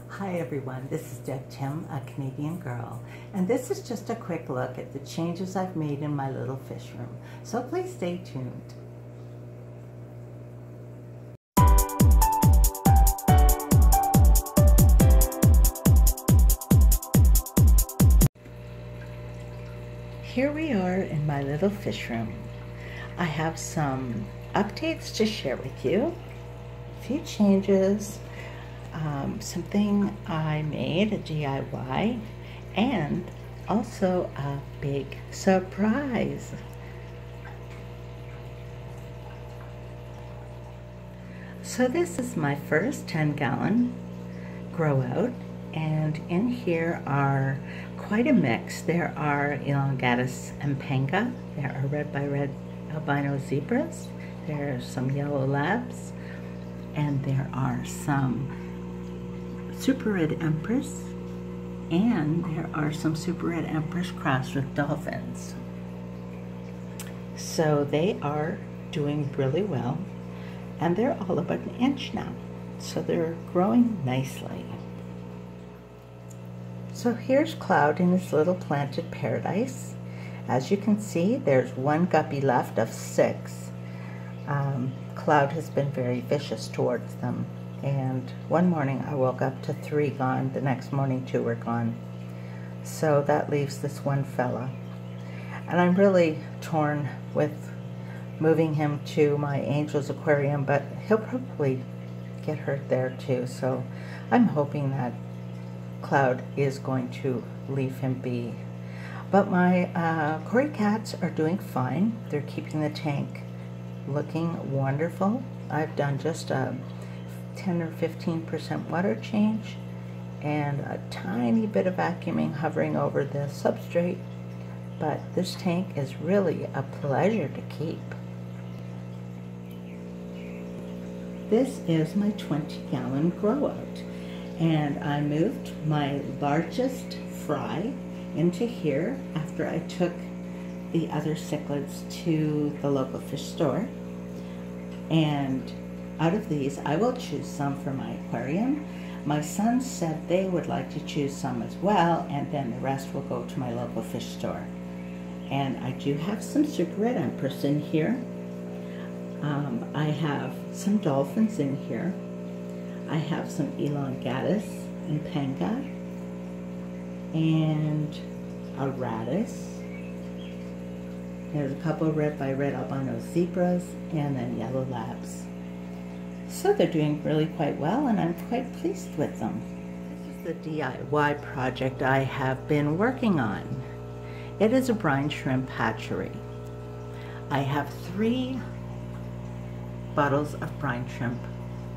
Hi everyone, this is Deb Tim, a Canadian girl, and this is just a quick look at the changes I've made in my little fish room, so please stay tuned. Here we are in my little fish room. I have some updates to share with you, a few changes, something I made, a DIY, and also a big surprise. So this is my first 10-gallon grow out, and in here are quite a mix. There are elongatus and panga, there are red by red albino zebras, there are some yellow labs, and there are some super red empress, and there are some super red empress crossed with dolphins. So they are doing really well, and they're all about an inch now, so they're growing nicely. So here's Cloud in his little planted paradise. As you can see, there's one guppy left of 6. Cloud has been very vicious towards them, and one morning I woke up to 3 gone, the next morning 2 were gone. So that leaves this one fella. And I'm really torn with moving him to my Angel's aquarium, but he'll probably get hurt there too. So I'm hoping that Cloud is going to leave him be. But my Cory cats are doing fine. They're keeping the tank looking wonderful. I've done just a 10 or 15% water change and a tiny bit of vacuuming hovering over the substrate, but this tank is really a pleasure to keep. This is my 20-gallon grow out, and I moved my largest fry into here after I took the other cichlids to the local fish store, and out of these, I will choose some for my aquarium. My sons said they would like to choose some as well, and then the rest will go to my local fish store. And I do have some super red empress in here. I have some dolphins in here. I have some elongatus and panga, and a radish. There's a couple red by red albino zebras, and then yellow labs. So they're doing really quite well, and I'm quite pleased with them. This is the DIY project I have been working on. It is a brine shrimp hatchery. I have 3 bottles of brine shrimp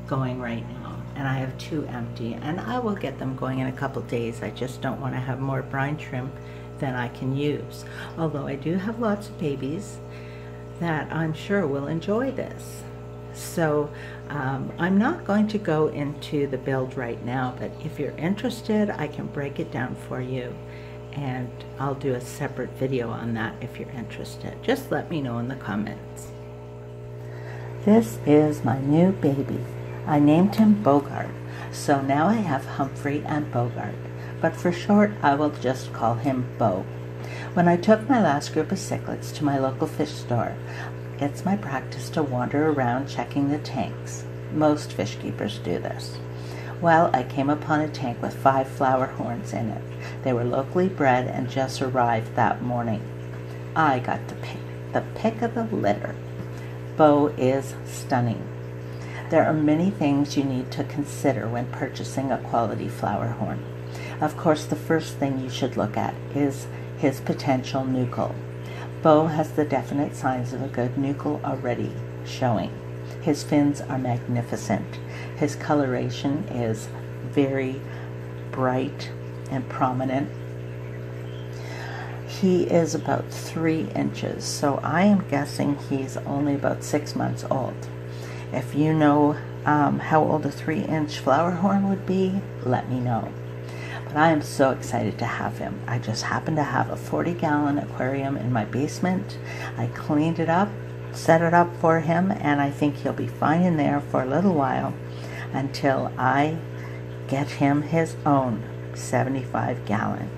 going right now, and I have 2 empty, and I will get them going in a couple days. I just don't want to have more brine shrimp than I can use, although I do have lots of babies that I'm sure will enjoy this. So I'm not going to go into the build right now, but if you're interested, I can break it down for you, and I'll do a separate video on that if you're interested. Just let me know in the comments. This is my new baby. I named him Bogart, so now I have Humphrey and Bogart, but for short I will just call him Bo. When I took my last group of cichlids to my local fish store, it's my practice to wander around checking the tanks. Most fish keepers do this. Well, I came upon a tank with 5 flower horns in it. They were locally bred and just arrived that morning. I got to pick the pick of the litter. Bo is stunning. There are many things you need to consider when purchasing a quality flower horn. Of course, the first thing you should look at is his potential nuchal. Bo has the definite signs of a good nuchal already showing. His fins are magnificent. His coloration is very bright and prominent. He is about 3 inches, so I am guessing he's only about 6 months old. If you know how old a 3-inch flower horn would be, let me know. But I am so excited to have him. I just happen to have a 40-gallon aquarium in my basement. I cleaned it up, set it up for him, and I think he'll be fine in there for a little while until I get him his own 75-gallon